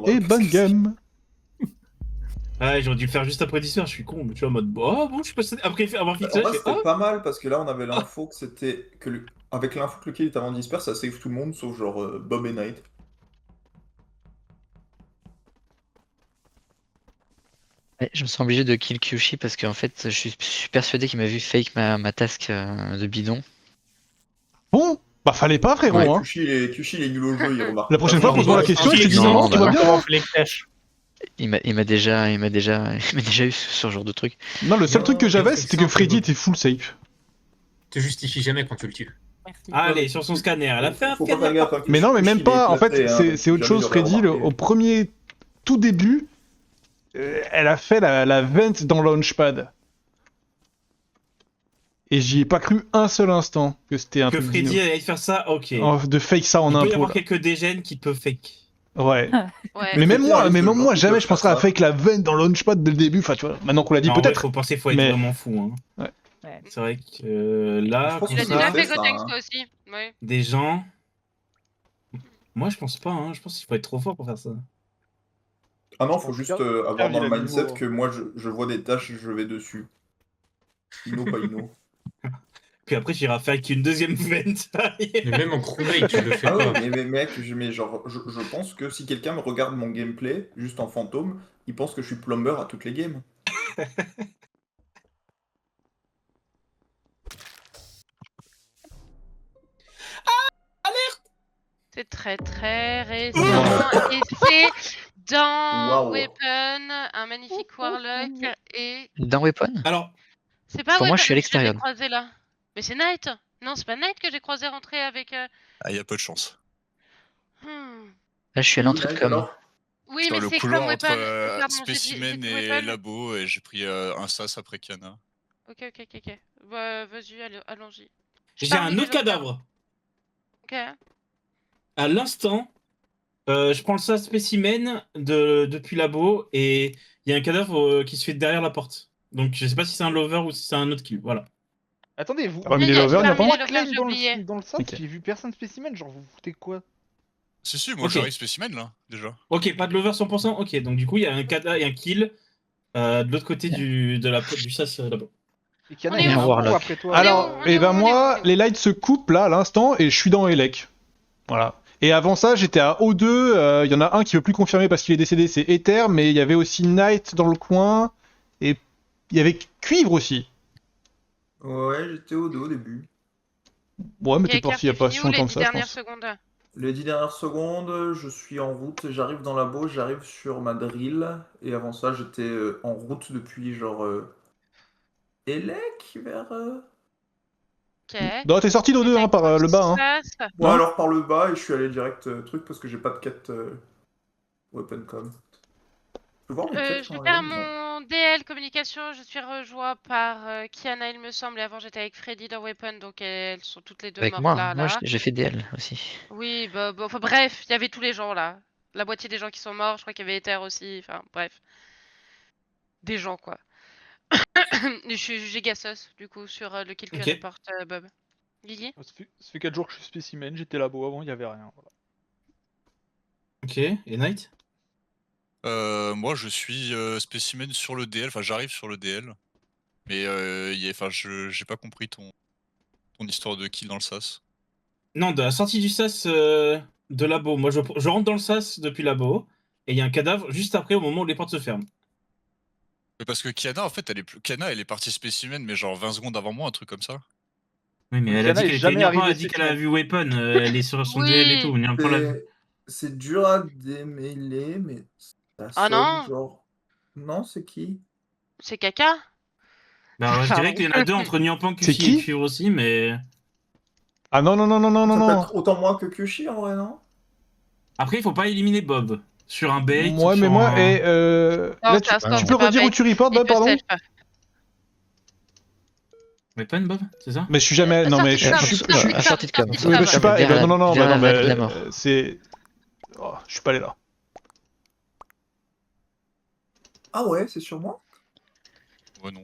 Et bonne game. Ouais, j'aurais dû le faire juste après 10 heures, je suis con, mais tu vois, en mode, oh bon, je suis passé après avoir fait En ça, je vrai, fais, c'était ah, pas mal parce que là, on avait l'info que c'était. Avec l'info que le kill était avant disperse, ça save tout le monde sauf genre Bob et Knight. Ouais, je me sens obligé de kill Kyushi parce qu'en fait, je suis persuadé qu'il m'a vu fake ma task de bidon. Bon, bah fallait pas, frérot. Ouais. Hein. Kushi, il est nul au jeu, il remarque. La prochaine fois, pas pose-moi la son- question et je te dis Non, non, tout bah va non. bien. Comment les caches? Il m'a déjà, il m'a déjà eu sur ce genre de truc. Non, le seul Non, truc que j'avais, c'est c'était que simple, Freddy Bob. était full safe. Te justifie jamais quand tu le tues. allez, sur son scanner, elle a fait un Faut pas faire scanner. gaffe, hein, Mais non, mais Kushi, même il est pas. En fait, éclaté, hein, donc c'est autre jamais chose. il aurait Freddy, remarqué. au premier, tout début, elle a fait la vente dans Launchpad. Et j'y ai pas cru un seul instant que c'était un Que truc Freddy allait faire ça, ok. de fake ça en Il peut y impro. avoir Là. quelques dégènes qui peuvent fake. Ouais. Ouais. Mais même moi, risque de joueur qui jamais peut je penserais à faire ça. fake la vente dans Launchpad dès le début. Enfin, tu vois, maintenant qu'on l'a dit, Non, en vrai, peut-être. faut penser, faut être Mais- vraiment fou. Hein. Ouais. C'est vrai que là, Je pense Tu comme l'as que déjà ça, fait fait ça, Gotenks hein. toi aussi. Ouais. des gens. Moi, je pense pas. Hein. Je pense qu'il faut être trop fort pour faire ça. Ah non, Je faut pense juste que avoir dans le il a mindset niveau. que moi, je vois des tâches, je vais dessus. Inno, pas Inno. Puis après, j'irai faire qu'une deuxième vente. Mais même en crewmate, tu le fais Ah pas. ouais, mais mec, je pense que si quelqu'un me regarde mon gameplay, juste en fantôme, il pense que je suis plumber à toutes les games. C'est très récent. Et c'est dans Waouh. Weapon, un magnifique Warlock. Et Dans Weapon? Alors, c'est pas Pour moi, Weapon je suis à que l'extérieur. j'ai croisé là. Mais c'est Knight. Non, c'est pas Knight que j'ai croisé rentrer avec. Ah, y a peu de chance. Hmm. Là, je suis à l'entrée de Knight, com. alors Oui, Dans mais le c'est couloir comme entre Weapon. Pardon, j'ai Spécimen dit et Weapon. Labo, et j'ai pris un sas après Kiana. Ok. Bah, vas-y, allons-y. j'ai un autre cadavre. Ok. À l'instant, je prends le sas spécimen depuis labo et il y a un cadavre qui se fait derrière la porte. Donc, je sais pas si c'est un lover ou si c'est un autre kill. Voilà. Attendez, vous. Ah bah, mais les J'ai lovers, il y a pas pas mis Moi, les lovers, claim j'ai oublié. dans le sas, Ok. j'ai vu personne spécimen, genre vous foutez quoi? Si, moi Ok. j'arrive Spécimen là, déjà. Ok, pas de lover 100%. Ok, donc du coup, il y a un cadavre et un kill de l'autre côté du sas là-bas. Et Kiana, On est il est où avant ou Warlock. après toi? Alors, on est et où, ben on est où, moi, on est où les lights se coupent là à l'instant et je suis dans Elec. Voilà. Et avant ça, j'étais à O2. Il y en a un qui veut plus confirmer parce qu'il est décédé, c'est Ether, mais il y avait aussi Knight dans le coin et il y avait Cuivre aussi. Ouais, j'étais au dos au début. Ouais, mais Ok, t'es parti il y a pas si Carpifini ou les longtemps que 10 ça, je dernières pense. secondes? Les 10 dernières secondes, je suis en route, j'arrive dans la bauge, j'arrive sur ma drill. Et avant ça, j'étais en route depuis genre Elec vers. Ok. Non, t'es sorti d'O2 hein, par le bas. Hein. Ça, Ouais, Non alors par le bas et je suis allé direct truc parce que j'ai pas de quête weapon.com. Je peux voir mes quêtes je quand vais faire même, non. mon DL communication. Je suis rejoint par Kiana, il me semble. Et avant, j'étais avec Freddy dans Weapon, donc elles sont toutes les deux Avec mortes moi, là. moi j'ai fait DL aussi. Oui, bah, enfin bref, il y avait tous les gens là. La moitié des gens qui sont morts, je crois qu'il y avait Ether aussi. Enfin bref, des gens quoi. Je suis giga sus, du coup sur le kill que Ok. reporte Bob. Guigui. Ça fait 4 jours que je suis spécimen, j'étais là-bas avant, il y avait rien. Voilà. Ok, et Knight? Moi je suis Spécimen sur le DL, enfin j'arrive sur le DL. Mais j'ai pas compris ton histoire de kill dans le sas. Non, de la sortie du sas de labo. Moi, je rentre dans le sas depuis labo et il y a un cadavre juste après au moment où les portes se ferment. Mais parce que Kiana, en fait, Kiana, elle est partie Spécimen, mais genre 20 secondes avant moi, un truc comme ça. Oui, mais Oui, elle a Kiana dit est qu'elle était jamais énervante, elle a arrivée dit qu'elle a spécimen. vu Weapon, elle est sur son DL et tout. On est un peu là. C'est dur à démêler, mais ça Ah sonne non, genre. Non, c'est qui? c'est caca. Bah, je dirais qu'il y en a deux entre Nyampan, C'est Kushi et qui Cuivre aussi, mais. Ah non, non, non, non, non, non, Ça peut non. être autant moi que Kushi en vrai, non? Après, il faut pas éliminer Bob. Sur un bait. Moi, mais sur moi, un... et Non, là, c'est un score, tu c'est peux pas redire bait. où tu reportes, Bob, Il te pardon self. Weapon, Bob, c'est ça? Mais je suis jamais. Non, mais je suis. À sortie de com. Oui, mais je suis pas. Vers la- Non, non, non, vers bah non, la vallée de la mais mort. c'est. Oh, je suis pas allé là. Ah ouais, c'est sur moi? Ouais, non.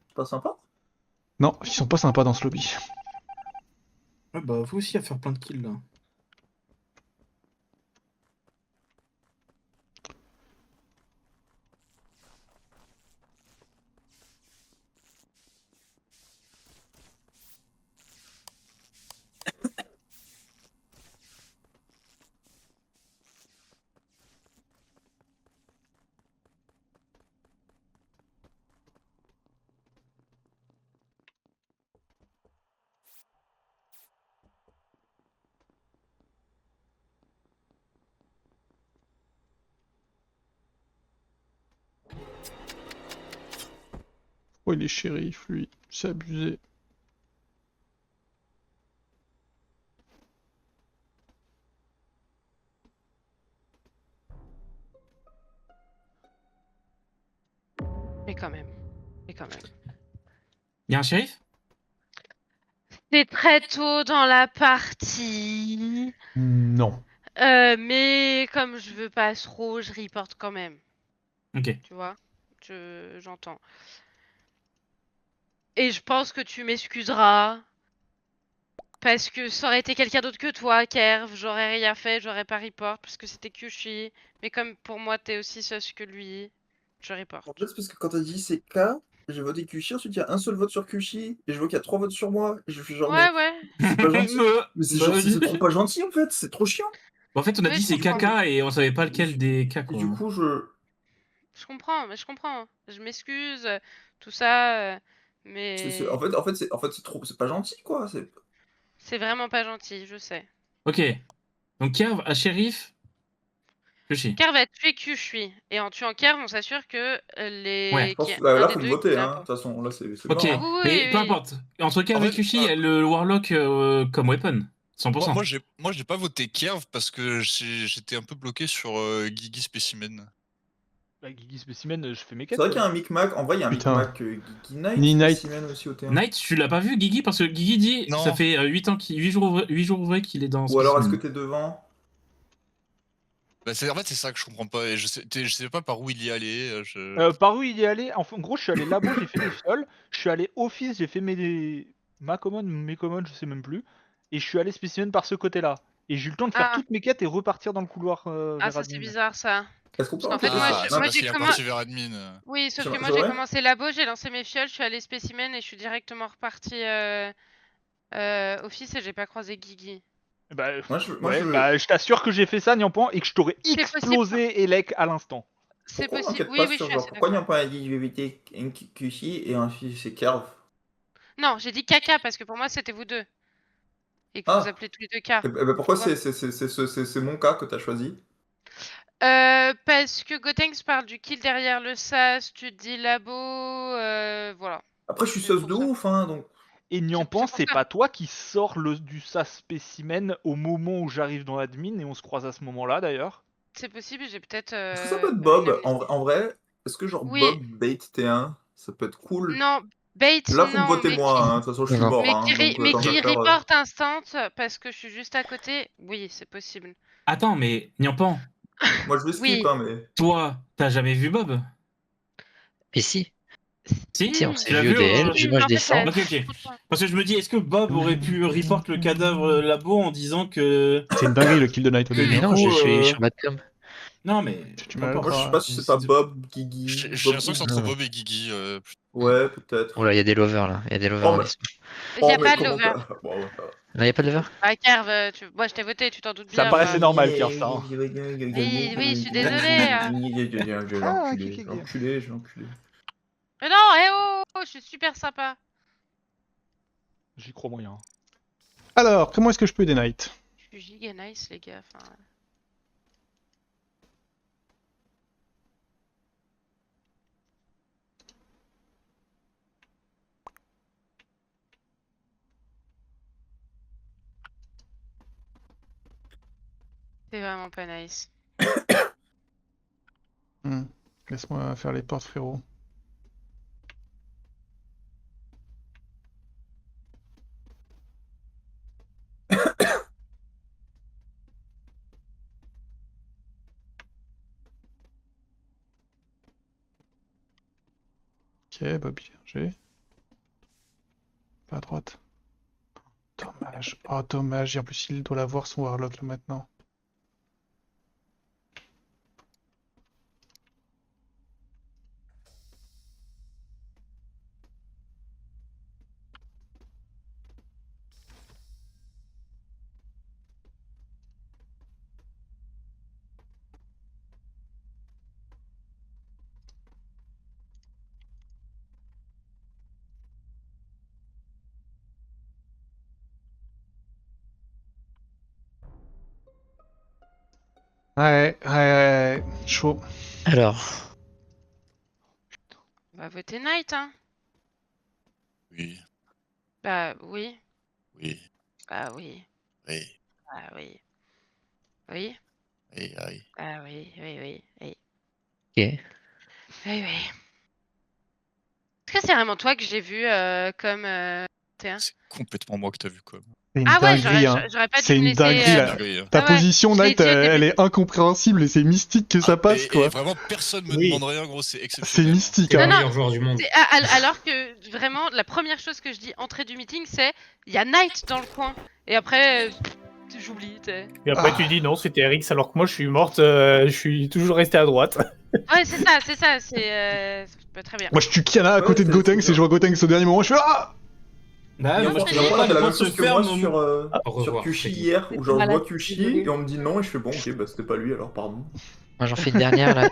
C'est pas sympa? Non, ils sont pas sympas dans ce lobby. Ouais, bah, vous aussi à faire plein de kills là. Oh, il est shérif, lui. C'est abusé. Mais quand même. Mais quand même. Il y a un shérif? C'est très tôt dans la partie. Non. Mais comme je veux pas trop, je reporte quand même. Ok. Tu vois? J'entends. Et je pense que tu m'excuseras. Parce que ça aurait été quelqu'un d'autre que toi, Kerv. J'aurais rien fait, j'aurais pas report. Parce que c'était Kyushi. Mais comme pour moi, t'es aussi sus que lui, je report. En fait, c'est parce que quand t'as dit c'est K, j'ai voté Kushi, ensuite il y a un seul vote sur Kushi, et je vois qu'il y a 3 votes sur moi, et je fais genre, Ouais, mais ouais. c'est pas gentil. Mais c'est Bah, genre, vas-y. c'est trop pas gentil en fait, c'est trop chiant. En fait, on a Oui, dit je c'est comprends. caca et on savait pas lequel des cas, Et quoi. du coup, Je comprends, mais je comprends. Je m'excuse, tout ça. Mais en fait, c'est trop, c'est pas gentil quoi. c'est vraiment pas gentil, je sais. Ok. Donc, Kerv à shérif. Kyushi. Kerv va tuer Kyushi. Et en tuant Kerv, on s'assure que Ouais. Je pense qu'il y que a un là, des faut me deux voter, qui hein. l'a De pas. toute façon, là, c'est Ok. mort. Hein. Oui, Mais oui, peu oui. importe. Entre Kerv En et fait, Kyushi, le Warlock comme weapon. 100%. moi, j'ai pas voté Kerv parce que j'étais un peu bloqué sur Guigui Spécimen. Bah, Guigui Spécimen, je fais mes C'est quêtes. vrai qu'il y a un micmac, en vrai, il y a un Putain. micmac Geeky Knight, Ni Knight. Spécimen aussi au T1. Knight, tu l'as pas vu, Guigui? Parce que Guigui dit Non. ça fait 8 jours ouvrés qu'il est dans Ou alors, est-ce que Spécimen. t'es devant? Bah, en fait, c'est ça que je comprends pas. Et je sais pas par où il y allait. Par où il est allé? En gros, je suis allé labo, j'ai fait des fioles. Je suis allé office, j'ai fait ma commande, mes commandes, je sais même plus. Et je suis allé spécimen par ce côté-là. Et j'ai eu le temps de faire Ah, toutes mes quêtes et repartir dans le couloir vers ça c'est admin. bizarre ça. Est-ce qu'on peut Parce qu'en fait, enquêter Ah, ça? c'est moi parce j'ai qu'il est commencé. reparti vers admin. Oui, sauf que moi C'est j'ai vrai? commencé labo, j'ai lancé mes fioles, je suis allé spécimen et je suis directement reparti office et j'ai pas croisé Guigui. Bah, Moi, ouais, bah, je t'assure que j'ai fait ça, Nyampan, et que je t'aurais C'est possible. explosé Elec à l'instant. C'est Pourquoi on possible. enquête Oui, pas oui, je sur suis genre, assez pourquoi d'accord. Nyampa a dit je vais éviter Kushi et ensuite c'est Kerv? Non, j'ai dit caca parce que pour moi c'était vous deux. Et que vous Ah! appelez tous les deux car. Et bah, pourquoi Tu vois. c'est mon cas que t'as choisi? Parce que Gotenks parle du kill derrière le sas, tu te dis labo, voilà. Après, je suis C'est sus pour de ça. ouf, hein, donc. Et Nyampan, c'est pour c'est ça. pas toi qui sors du SAS spécimen au moment où j'arrive dans l'admin, et on se croise à ce moment-là d'ailleurs. C'est possible, j'ai peut-être Est-ce que ça peut être une Bob? amnésie. En vrai, est-ce que genre Oui, Bob bait T1? Ça peut être cool. non, bait, Là, faut me non, voter moi, hein. De toute façon, je suis Non. mort, mais hein, donc mais tant qu'à qui faire. report instant parce que je suis juste à côté. Oui, c'est possible. Attends, mais Nyampan, Moi, je vais skip, Oui. hein, mais. toi, t'as jamais vu Bob? Et si, Si, on Oui, s'est tu l'as vu au vu DL, oui, moi mais je en fait, descends. Ok, ok. Parce que je me dis, est-ce que Bob aurait pu report le cadavre labo en disant que. C'est une dinguerie le kill de Knight au Que début. Mais du non, coup, je suis sur Madcom. Non, mais. Tu peu m'as importe. Moi, je sais pas si c'est pas Bob, Guigui. J'ai Bob l'impression que c'est Guigui. entre Non. Bob et Guigui. Ouais, peut-être. Oh là, il y a des lovers là, il y a des lovers Oh, en mais- lice. il n'y a Oh, mais pas de comment lover. t'as. Bon, ouais, ça va. Non, il y a pas de lover? Ah, Kerv, moi je t'ai voté, tu t'en doutes Ça bien. me paraissait moi. normal, Kerv, ça. Hein. Oui, oui, je suis désolée. J'ai Ah, l'enculé, Kiki. j'ai l'enculé, j'ai l'enculé. Mais non, eh oh, je suis super sympa. J'y crois moyen. Alors, comment est-ce que je peux aider Knight? Je suis giga nice, les gars. Enfin, c'est vraiment pas nice. Laisse-moi faire les portes, frérot. Ok, Bobby, j'ai. Pas à droite. Dommage. Oh, dommage. Et en plus, il doit l'avoir son Warlock là maintenant. Chaud. Alors, On va voter Knight, hein. Bah oui. Oui, Bah oui. oui, Bah oui. Oui. oui, oui. Ah oui, oui, oui, oui. Ok. Oui, oui. Est-ce que c'est vraiment toi que j'ai vu comme T1? C'est complètement moi que t'as vu, quoi. C'est une Ah ouais, dinguerie, hein. j'aurais pas dû C'est me une laisser. dinguerie, là. Dinguerie, hein. Ta Ah ouais, position, je l'ai Night, dit au début. elle est incompréhensible et c'est mystique que ça passe, Et quoi. vraiment, personne me Oui. demande rien, gros, c'est C'est exceptionnel. mystique, T'es le hein. Non, meilleur joueur du monde. Alors que vraiment, la première chose que je dis entrée du meeting, c'est il y a Night dans le coin. Et après, j'oublie. t'sais. Et après, Ah. tu dis non, c'était Rix, alors que moi, je suis morte, je suis toujours resté à droite. Ouais, c'est ça, c'est très bien. Moi, je tue Kiana à Ouais, côté de c'est Gotenks sûr. et je vois Gotenks au dernier moment, je fais ah. Bah, Non, moi, c'est je bien. vois Moi, c'est la pas même se chose que faire moi mon- sur, Au sur revoir, Kushi Freddy. hier, où genre je Malade, vois Kushi désolé. et on me dit non et je fais bon ok bah c'était pas lui alors pardon. Moi j'en fais une dernière là.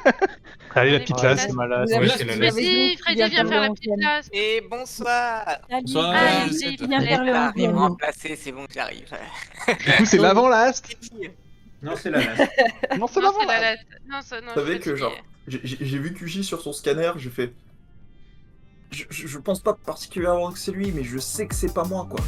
Allez, la Allez, petite ouais, lasse. c'est malade. Vous Ouais, avez- c'est la vous laisse. avez Freddy, dit Freddy, qu'il viens faire la en petite scène. place. Et bonsoir. Salut. Bonsoir. Ah, Ouais, il c'est- dit, Viens faire le Ah, et me Angel. remplacer, c'est bon, j'arrive. Du coup, c'est l'avant-last. Non, c'est la lasse. Non, c'est Non, c'est l'avant-last. la laisse. Non, non, Vous je savez suis que genre j'ai vu Kushi sur son scanner, j'ai fait je pense pas particulièrement que c'est lui mais je sais que c'est pas moi quoi.